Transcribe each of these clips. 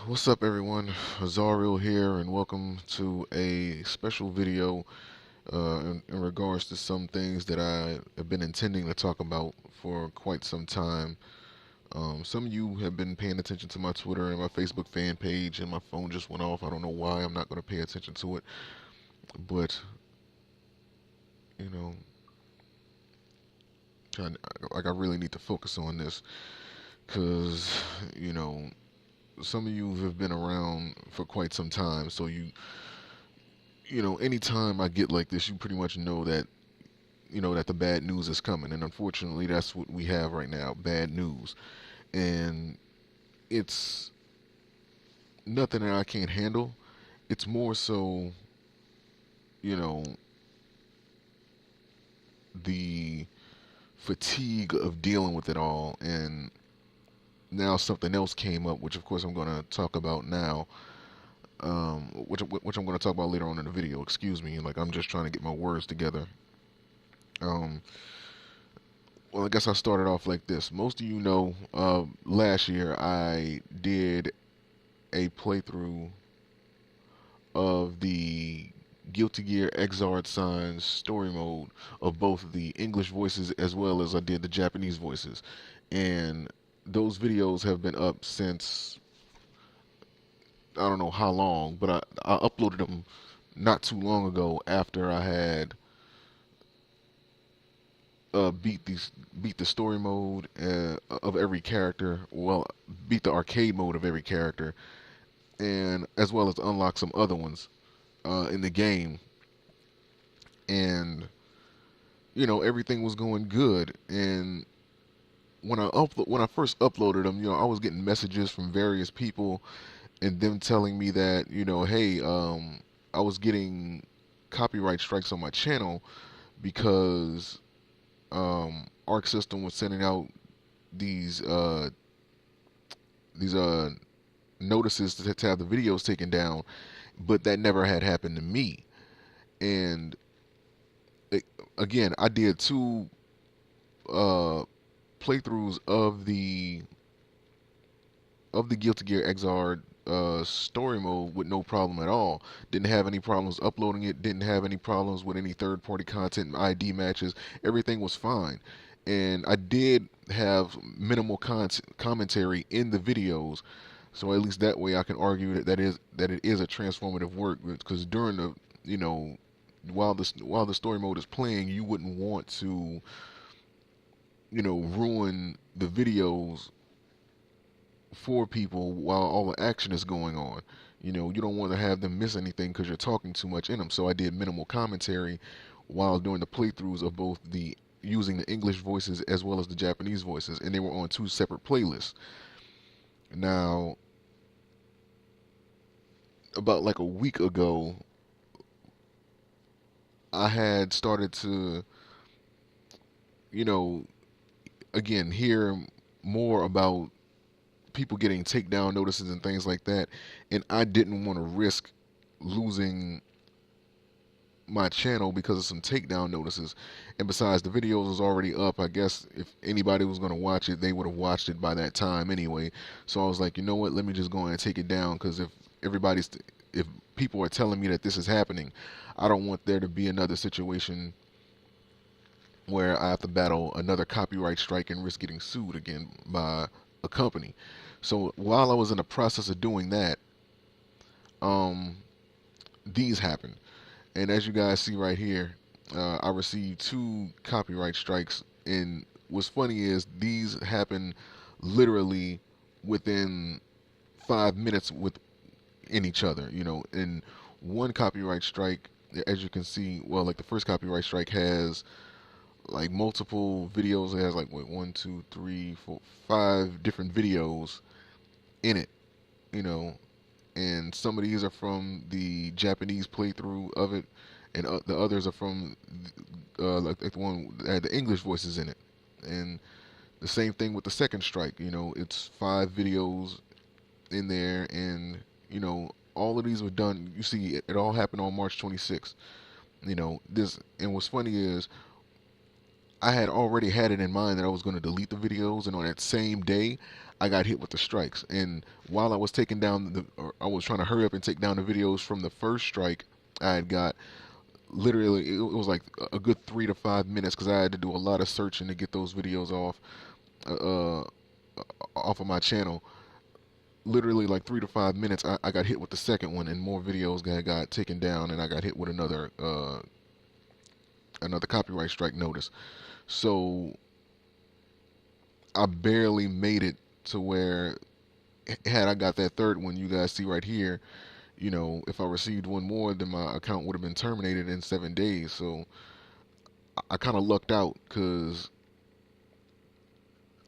What's up, everyone? Azariel here, and welcome to a special video in regards to some things that I have been intending to talk about for quite some time. Some of you have been paying attention to my Twitter and my Facebook fan page, and my phone just went off. I don't know why. I'm not going to pay attention to it, but you know, I really need to focus on this because you know some of you have been around for quite some time, so anytime I get like this, you pretty much know that that the bad news is coming, and unfortunately, that's what we have right now, bad news, and it's nothing that I can't handle. It's more so, you know, the fatigue of dealing with it all, and now something else came up, which of course I'm going to talk about now. Which I'm going to talk about later on in the video. Excuse me, like I'm just trying to get my words together. Um, Well, I guess I started off like this. Most of you know, last year I did a playthrough of the Guilty Gear Xrd Signs story mode of both the English voices as well as I did the Japanese voices. And those videos have been up since I don't know how long, but I uploaded them not too long ago after I had beat the story mode of every character. Well, beat the arcade mode of every character, and as well as unlock some other ones in the game. And everything was going good. And when I first uploaded them, I was getting messages from various people and them telling me that hey, I was getting copyright strikes on my channel because Arc System was sending out these uh, these notices to have the videos taken down, but that never had happened to me. And it, again, I did two uh, playthroughs of the Guilty Gear Xrd story mode with no problem at all. Didn't have any problems uploading it. Didn't have any problems with any third-party content and ID matches. Everything was fine. And I did have minimal commentary in the videos, so at least that way I can argue that it is a transformative work. Because during the while the story mode is playing, you wouldn't want to ruin the videos for people while all the action is going on. You don't want to have them miss anything because you're talking too much in them. So I did minimal commentary while doing the playthroughs of both the using the English voices as well as the Japanese voices, and they were on two separate playlists. Now, about like a week ago, I had started to, you know, again, hear more about people getting takedown notices and things like that, and I didn't want to risk losing my channel because of some takedown notices. And besides, the videos was already up. I guess if anybody was going to watch it, they would have watched it by that time anyway. So I was like, you know what, let me just go ahead and take it down, because if people are telling me that this is happening, I don't want there to be another situation where I have to battle another copyright strike and risk getting sued again by a company. So while I was in the process of doing that, um, these happened. And as you guys see right here, I received two copyright strikes. And what's funny is these happen literally within 5 minutes in each other. And one copyright strike, as you can see, well, like the first copyright strike has like multiple videos. It has like what, one, two, three, four, five different videos in it. You know, and some of these are from the Japanese playthrough of it, and the others are from like the one that had the English voices in it. And the same thing with the second strike. It's five videos in there, and all of these were done. You see, it all happened on March 26th. This, and what's funny is I had already had it in mind that I was going to delete the videos, and on that same day, I got hit with the strikes. And while I was taking down or I was trying to hurry up and take down the videos from the first strike, I had got literally it was like a good 3 to 5 minutes because I had to do a lot of searching to get those videos uh, off of my channel. Literally like 3 to 5 minutes, I got hit with the second one, and more videos got taken down, and I got hit with another copyright strike notice. So I barely made it to where, had I got that third one you guys see right here, if I received one more, then my account would have been terminated in 7 days. So I kind of lucked out because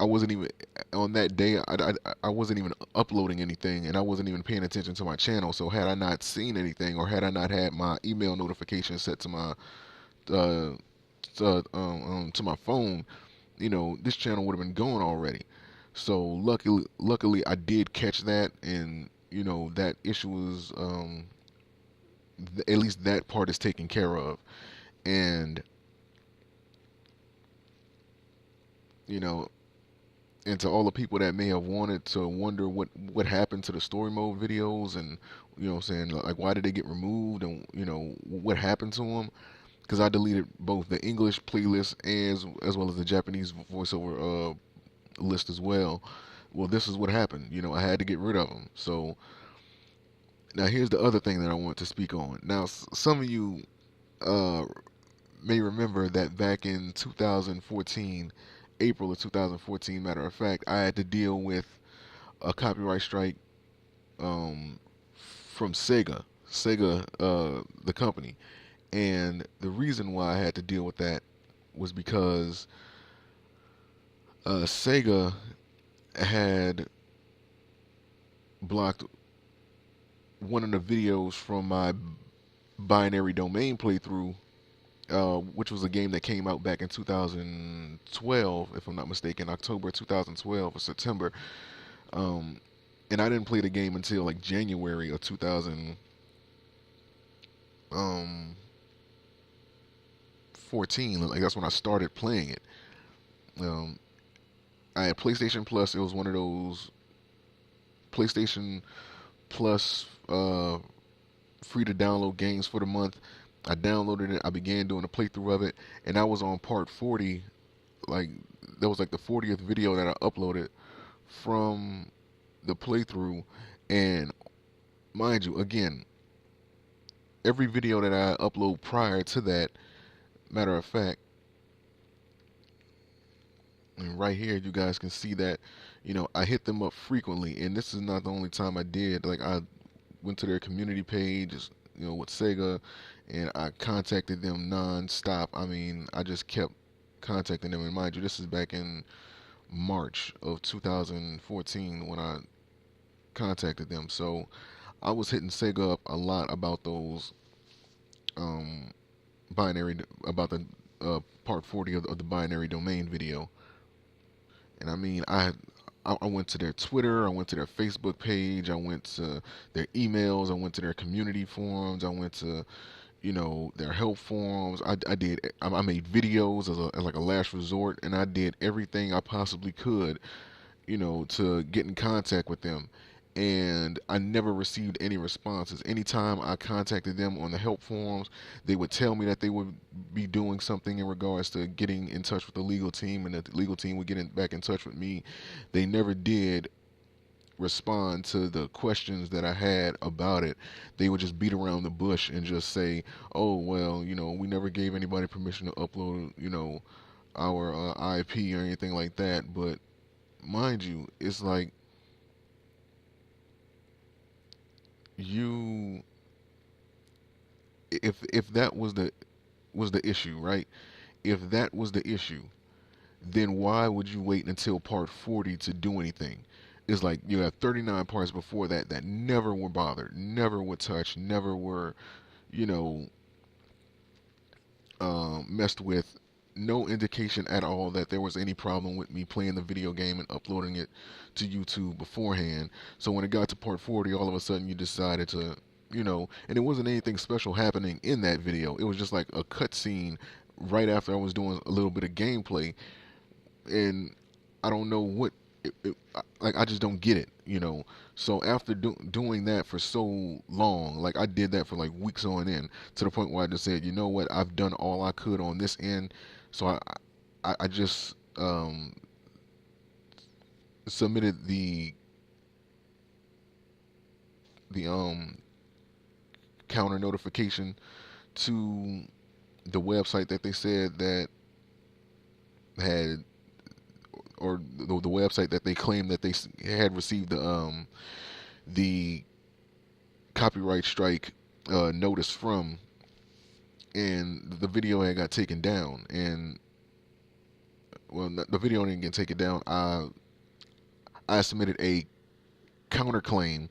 I wasn't even on that day. I wasn't even uploading anything, and I wasn't even paying attention to my channel. So had I not seen anything, or had I not had my email notification set to my uh, to my phone, this channel would have been going already. So luckily, I did catch that, and that issue was at least that part is taken care of, and you know, and to all the people that may have wanted to wonder what happened to the story mode videos, and saying like why did they get removed, and what happened to them, because I deleted both the English playlist as well as the Japanese voiceover list as well. Well, this is what happened. I had to get rid of them. So now here's the other thing that I want to speak on. Now, some of you uh, may remember that back in 2014, April of 2014, matter of fact, I had to deal with a copyright strike um, from Sega, the company. And the reason why I had to deal with that was because Sega had blocked one of the videos from my binary domain playthrough, which was a game that came out back in 2012, if I'm not mistaken, October 2012 or September. Um, and I didn't play the game until like January of 2014. Like that's when I started playing it. Um, I had PlayStation Plus. It was one of those PlayStation Plus free to download games for the month. I downloaded it. I began doing a playthrough of it, and I was on part 40. Like that was like the 40th video that I uploaded from the playthrough. And mind you, again, every video that I upload prior to that, matter of fact, and right here you guys can see that I hit them up frequently, and this is not the only time I did. Like I went to their community page, with Sega, and I contacted them non-stop. I mean, I just kept contacting them. And mind you, this is back in March of 2014 when I contacted them. So I was hitting Sega up a lot about those um, binary, about the part 40 of the binary domain video. And I mean, I went to their Twitter, I went to their Facebook page, I went to their emails, I went to their community forums, I went to their help forums. I made videos as like a last resort, and I did everything I possibly could to get in contact with them. And I never received any responses. Anytime I contacted them on the help forums, they would tell me that they would be doing something in regards to getting in touch with the legal team, and that the legal team would get back in touch with me. They never did respond to the questions that I had about it. They would just beat around the bush and just say, "Oh well, we never gave anybody permission to upload, our IP or anything like that." But mind you, it's like you, if that was the issue, right? If that was the issue, then why would you wait until part 40 to do anything? It's like you have 39 parts before that that never were bothered, never were touched, never were, you know, messed with. No indication at all that there was any problem with me playing the video game and uploading it to YouTube beforehand. So when it got to part 40, all of a sudden you decided to, and it wasn't anything special happening in that video. It was just like a cutscene right after I was doing a little bit of gameplay, and I don't know what like I just don't get it, you know. So after doing that for so long, like I did that for like weeks on end, to the point where I just said, you know what, I've done all I could on this end, so I just submitted the counter notification to the website that they said that had, or the website that they claimed that they had received the copyright strike notice from, and the video had got taken down. And well, the video didn't get taken down. I submitted a counterclaim,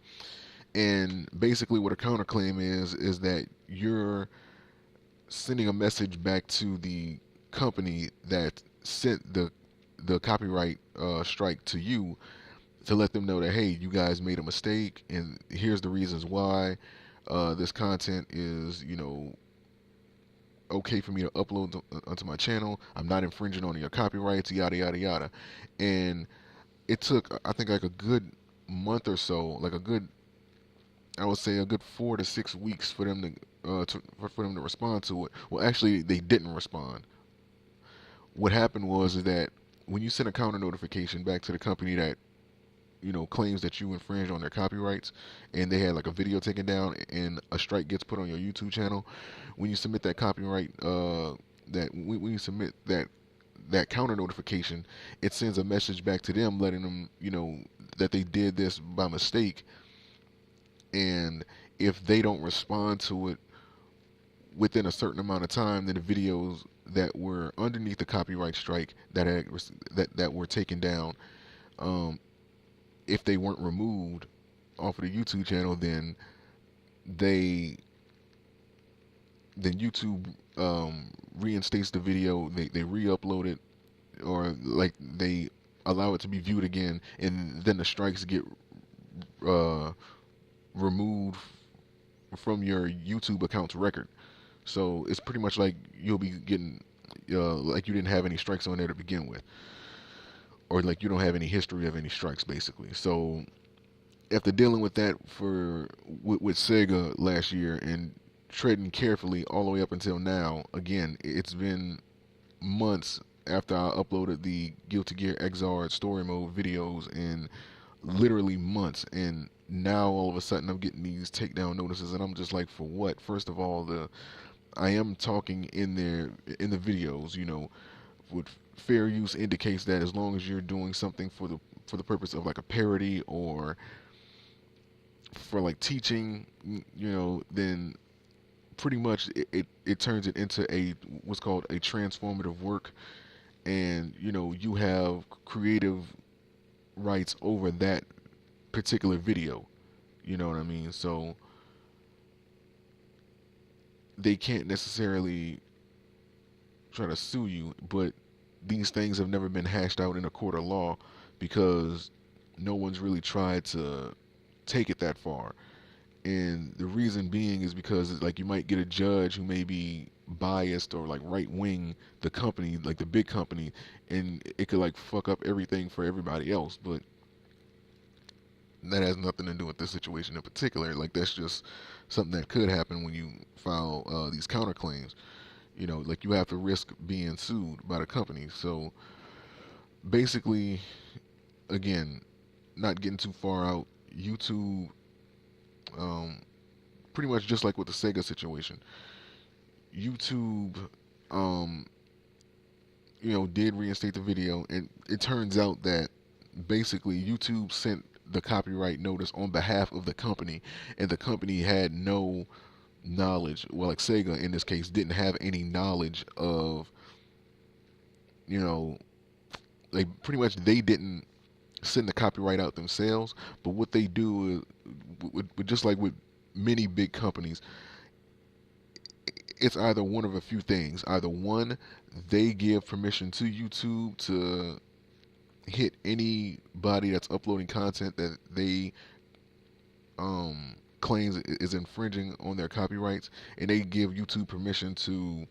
and basically what a counterclaim is that you're sending a message back to the company that sent the copyright strike to you, to let them know that, hey, you guys made a mistake, and here's the reasons why. This content is, okay for me to upload onto my channel. I'm not infringing on your copyrights, yada yada yada. And it took, I think, like a good month or so, like a good, I would say a good 4 to 6 weeks for them for them to respond to it. Well, actually, they didn't respond. What happened was is that when you send a counter notification back to the company that claims that you infringed on their copyrights, and they had like a video taken down and a strike gets put on your YouTube channel, when you submit that copyright, that when you submit that counter notification, it sends a message back to them letting them that they did this by mistake, and if they don't respond to it within a certain amount of time, then the videos that were underneath the copyright strike that were taken down, um, if they weren't removed off of the YouTube channel, then they YouTube reinstates the video. They re-upload it, or like they allow it to be viewed again, and then the strikes get uh, removed from your YouTube account's record. So it's pretty much like you'll be getting like you didn't have any strikes on there to begin with, or like you don't have any history of any strikes, basically. So after dealing with that with Sega last year and treading carefully all the way up until now, again, it's been months after I uploaded the Guilty Gear Xrd story mode videos, and literally months, and now all of a sudden I'm getting these takedown notices, and I'm just like, for what? First of all, I am talking in there in the videos, with fair use indicates that as long as you're doing something for the purpose of like a parody or for like teaching, then pretty much it turns it into what's called a transformative work, and you have creative rights over that particular video. You know what I mean? So they can't necessarily try to sue you, but these things have never been hashed out in a court of law because no one's really tried to take it that far. And the reason being is because it's like you might get a judge who may be biased or like right wing the company, like the big company, and it could like fuck up everything for everybody else. But that has nothing to do with this situation in particular. Like that's just something that could happen when you file these counterclaims. Like you have to risk being sued by the company. So basically, again, not getting too far out, YouTube, um, pretty much just like with the Sega situation, YouTube, um, did reinstate the video, and it turns out that basically YouTube sent the copyright notice on behalf of the company, and the company had no knowledge. Well, like Sega in this case didn't have any knowledge of, like pretty much they didn't send the copyright out themselves. But what they do is, just like with many big companies, it's either one of a few things. Either one, they give permission to YouTube to hit anybody that's uploading content that they claims is infringing on their copyrights, and they give YouTube permission to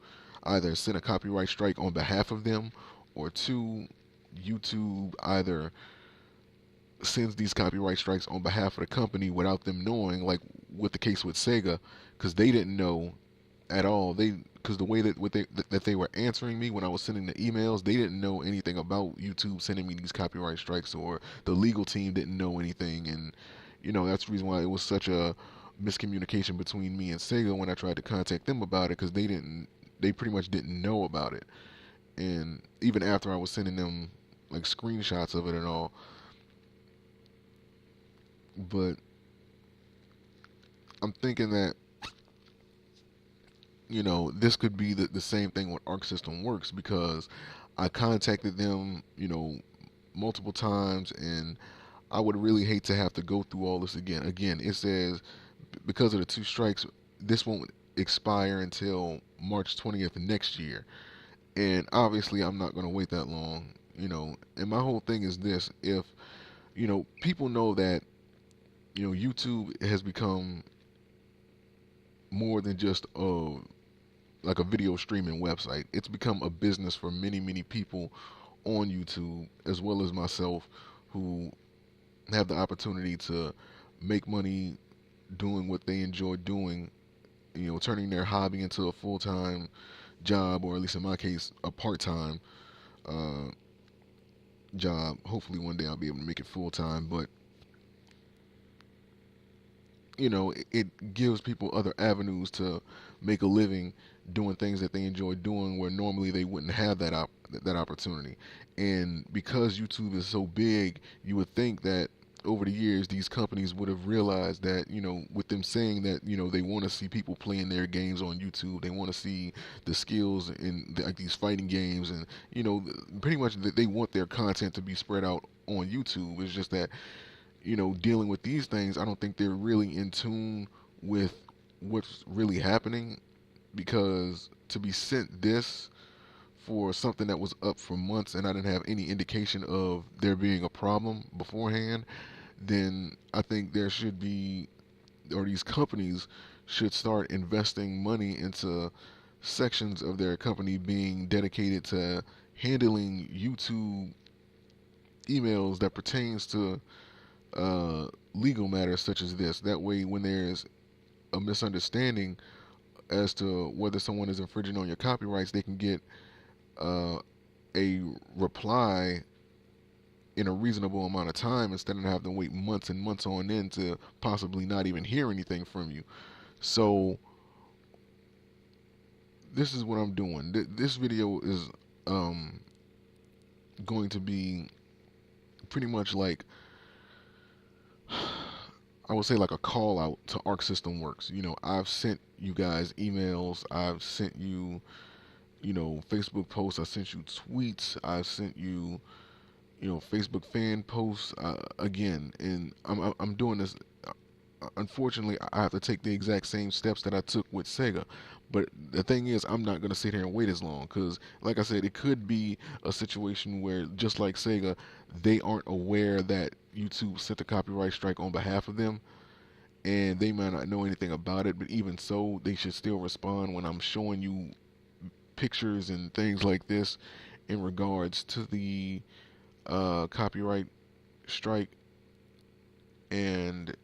either send a copyright strike on behalf of them, or two, YouTube either sends these copyright strikes on behalf of the company without them knowing, like with the case with Sega, because they didn't know at all. They because the way that they were answering me when I was sending the emails, they didn't know anything about YouTube sending me these copyright strikes, or the legal team didn't know anything, and that's the reason why it was such a miscommunication between me and Sega when I tried to contact them about it, because they pretty much didn't know about it, and even after I was sending them like screenshots of it and all. But I'm thinking that this could be the same thing with Arc System Works, because I contacted them, multiple times, and I would really hate to have to go through all this again. Again, it says because of the two strikes, this won't expire until March 20th next year. And obviously, I'm not going to wait that long. And my whole thing is this: if people know that YouTube has become more than just like a video streaming website. It's become a business for many, many people on YouTube, as well as myself, who have the opportunity to make money doing what they enjoy doing, turning their hobby into a full-time job, or at least in my case, a part-time uh, job. Hopefully one day I'll be able to make it full-time, but it gives people other avenues to make a living doing things that they enjoy doing, where normally they wouldn't have that opportunity. And because YouTube is so big, you would think that over the years these companies would have realized that, with them saying that, they want to see people playing their games on YouTube, they want to see the skills in like these fighting games, and pretty much they want their content to be spread out on YouTube. It's just that dealing with these things, I don't think they're really in tune with what's really happening, because to be sent this for something that was up for months and I didn't have any indication of there being a problem beforehand, then I think there should be, or these companies should start investing money into sections of their company being dedicated to handling YouTube emails that pertains to legal matters such as this. That way, when there's a misunderstanding as to whether someone is infringing on your copyrights, they can get uh, a reply in a reasonable amount of time, instead of having to wait months and months on end to possibly not even hear anything from you. So this is what I'm doing. This video is going to be pretty much like, I would say, like a call out to Arc System Works. I've sent you guys emails. I've sent you, Facebook posts. I sent you tweets. I've sent you, Facebook fan posts. Again, and I'm doing this. Unfortunately, I have to take the exact same steps that I took with Sega. But the thing is, I'm not going to sit here and wait as long, because, like I said, it could be a situation where, just like Sega, they aren't aware that YouTube sent a copyright strike on behalf of them, and they might not know anything about it. But even so, they should still respond when I'm showing you pictures and things like this in regards to the copyright strike. And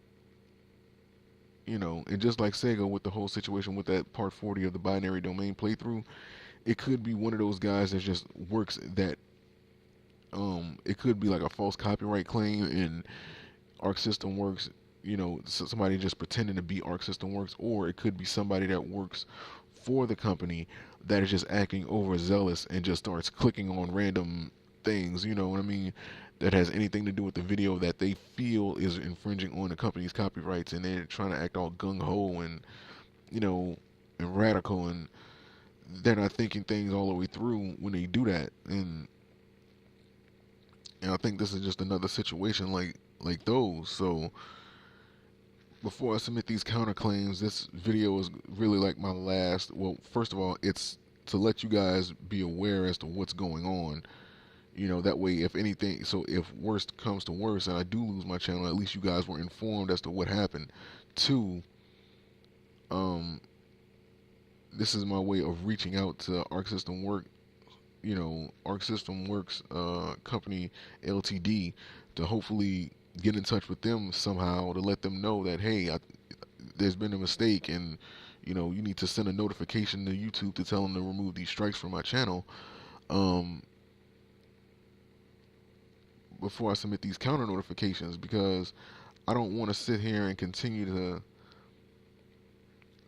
and just like Sega with the whole situation with that part 40 of the binary domain playthrough, it could be one of those guys that just works that, it could be like a false copyright claim in Arc System Works, somebody just pretending to be Arc System Works, or it could be somebody that works for the company that is just acting overzealous and just starts clicking on random things, you know what I mean, that has anything to do with the video that they feel is infringing on the company's copyrights, and they're trying to act all gung-ho and, and radical, and they're not thinking things all the way through when they do that. And I think this is just another situation like those. So before I submit these counterclaims, this video is really like my last. Well, first of all, it's to let you guys be aware as to what's going on. That way, if anything, so if worst comes to worst and I do lose my channel, at least you guys were informed as to what happened. Two, um, this is my way of reaching out to Arc System Work, Arc System Works company Ltd, to hopefully get in touch with them somehow to let them know that, hey, there's been a mistake, and you need to send a notification to YouTube to tell them to remove these strikes from my channel, um, before I submit these counter notifications, because I don't want to sit here and continue to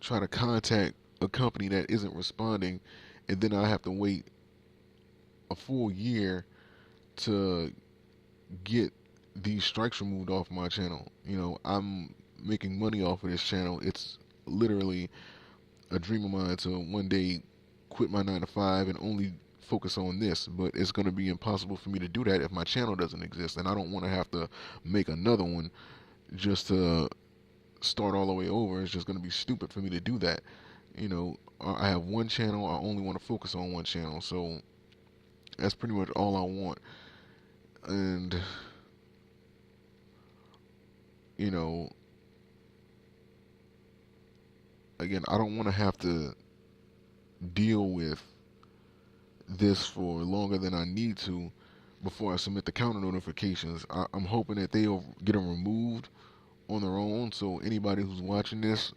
try to contact a company that isn't responding, and then I have to wait a full year to get these strikes removed off my channel. I'm making money off of this channel. It's literally a dream of mine to one day quit my 9 to 5 and only focus on this, but it's going to be impossible for me to do that if my channel doesn't exist, and I don't want to have to make another one just to start all the way over. It's just going to be stupid for me to do that. I have one channel. I only want to focus on one channel, so that's pretty much all I want. And you know again, I don't want to have to deal with this for longer than I need to before I submit the counter notifications. I'm hoping that they'll get them removed on their own. So anybody who's watching this,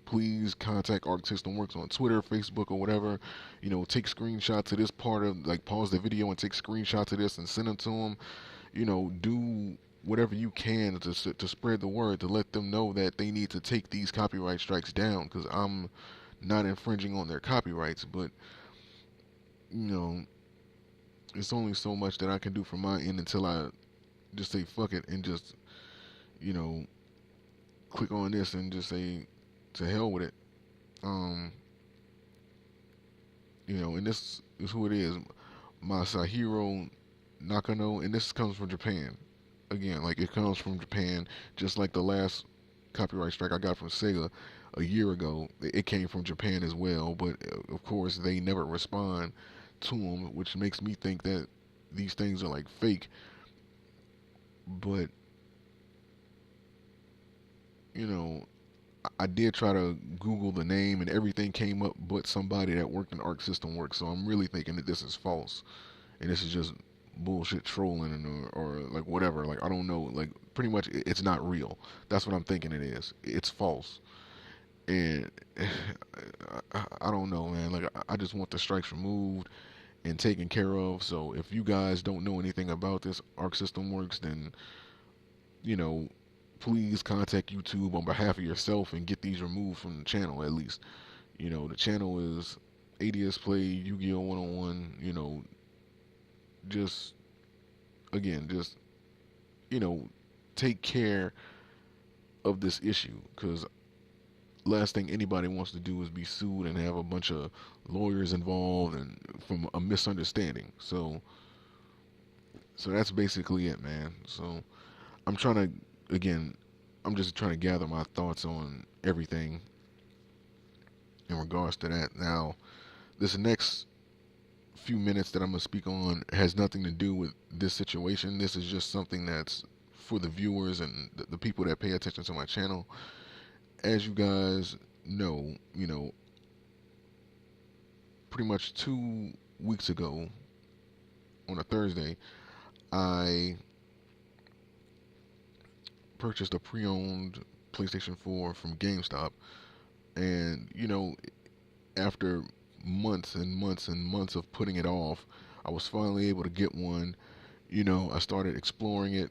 please contact Arc System Works on Twitter, Facebook, or whatever. Take screenshots of this part of, like, pause the video and take screenshots of this and send them to them. Do whatever you can to spread the word, to let them know that they need to take these copyright strikes down, because I'm not infringing on their copyrights, but you know it's only so much that I can do from my end until I just say fuck it and just you know click on this and just say to hell with it. um and this is who it is, Masahiro Nakano, and this comes from Japan. Again, like, it comes from Japan, just like the last copyright strike I got from Sega a year ago. It came from Japan as well, but of course they never respond to them, which makes me think that these things are like fake. But you know, I did try to Google the name, and everything came up but somebody that worked in Arc System Works. So I'm really thinking that this is false, and this is just bullshit trolling, or like whatever. Like, I don't know. Like, pretty much it's not real. That's what I'm thinking it is. It's false, and I don't know, man. Like, I just want the strikes removed and taken care of. So if you guys don't know anything about this Arc System Works, then you know please contact YouTube on behalf of yourself and get these removed from the channel at least. The channel is A-DSplay Yu-Gi-Oh 101. Just, again, just, you know, take care of this issue, because last thing anybody wants to do is be sued and have a bunch of lawyers involved and from a misunderstanding. So that's basically it, man. So I'm trying to, again, I'm just trying to gather my thoughts on everything in regards to that. Now, this next few minutes that I'm going to speak on has nothing to do with this situation. This is just something that's for the viewers and the people that pay attention to my channel. As you guys know, pretty much 2 weeks ago on a Thursday, I purchased a pre-owned PlayStation 4 from GameStop, and after months and months and months of putting it off, I was finally able to get one. I started exploring it,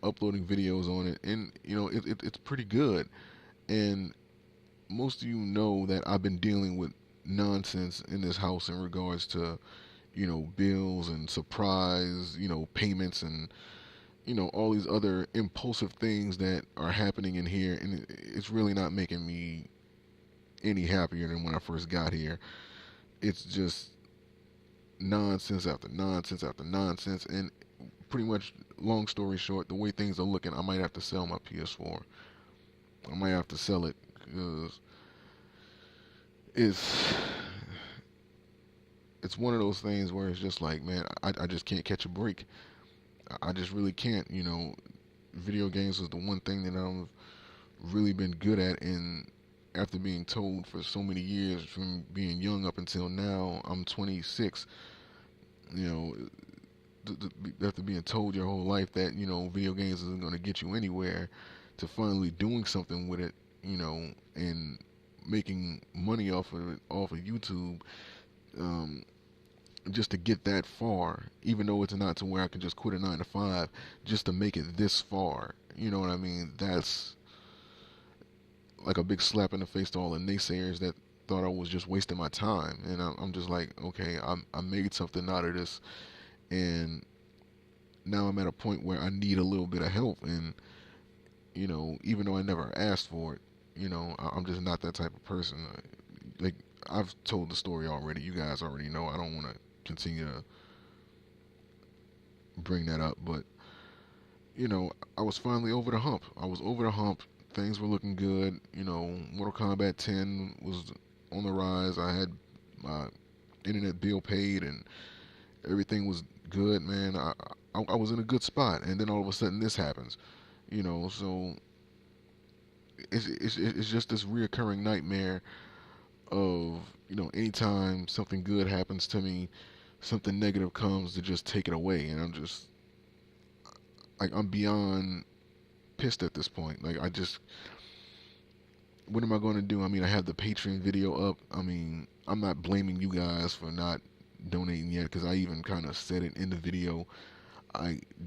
uploading videos on it, and it's pretty good. And most of you know that I've been dealing with nonsense in this house in regards to bills and surprise payments, and all these other impulsive things that are happening in here, and it's really not making me any happier than when I first got here. It's just nonsense after nonsense after nonsense, and pretty much, long story short, the way things are looking, I might have to sell my PS4. I might have to sell it, because it's it's one of those things where it's just like, man, I just can't catch a break. I just really can't. Video games was the one thing that I've really been good at, and after being told for so many years, from being young up until now, I'm 26. You know, after being told your whole life that video games isn't going to get you anywhere, to finally doing something with it, and making money off of YouTube, um, just to get that far, even though it's not to where I can just quit a 9 to 5, just to make it this far. You know what I mean? That's like a big slap in the face to all the naysayers that thought I was just wasting my time. And I'm just like, okay, I made something out of this, and now I'm at a point where I need a little bit of help. And even though I never asked for it, I'm just not that type of person. Like, I've told the story already. You guys already know. I don't want to continue to bring that up, but I was finally over the hump. I was over the hump. Things were looking good. Mortal Kombat 10 was on the rise. I had my internet bill paid, and everything was good, man. I was in a good spot, and then all of a sudden this happens. So it's just this reoccurring nightmare of anytime something good happens to me, something negative comes to just take it away, and I'm just like, I'm beyond pissed at this point. Like, what am I going to do? I mean, I have the Patreon video up. I mean, I'm not blaming you guys for not donating yet, because I even kind of said it in the video.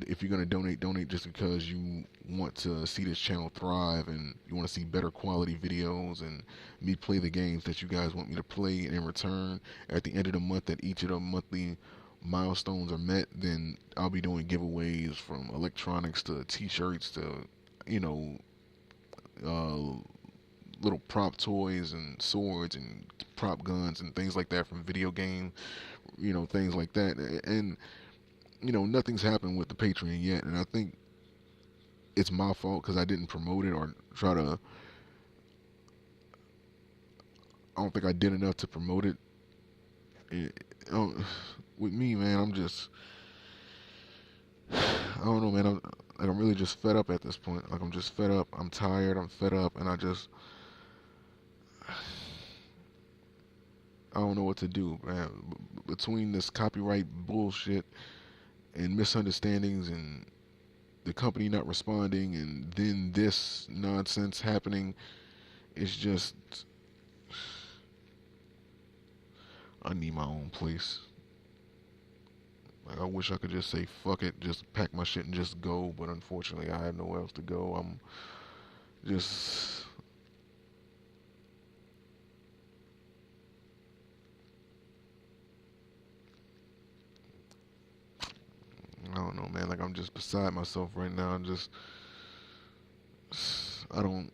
If you're gonna donate just because you want to see this channel thrive, and you want to see better quality videos and me play the games that you guys want me to play. And in return, at the end of the month, that each of the monthly milestones are met, then I'll be doing giveaways, from electronics to t-shirts to you know uh, little prop toys and swords and prop guns and things like that from video game, things like that. And nothing's happened with the Patreon yet, and I think it's my fault because I didn't promote it or try to. I don't think I did enough to promote it. With me, man, I'm just. I don't know, man. I'm really just fed up at this point. Like, I'm just fed up. I'm tired. I'm fed up, and I don't know what to do, man. Between this copyright bullshit and misunderstandings, and the company not responding, and then this nonsense happening, it's just, I need my own place. Like, I wish I could just say fuck it, just pack my shit and just go, but unfortunately I have nowhere else to go. I'm just, I don't know, man. Like, I'm just beside myself right now. I don't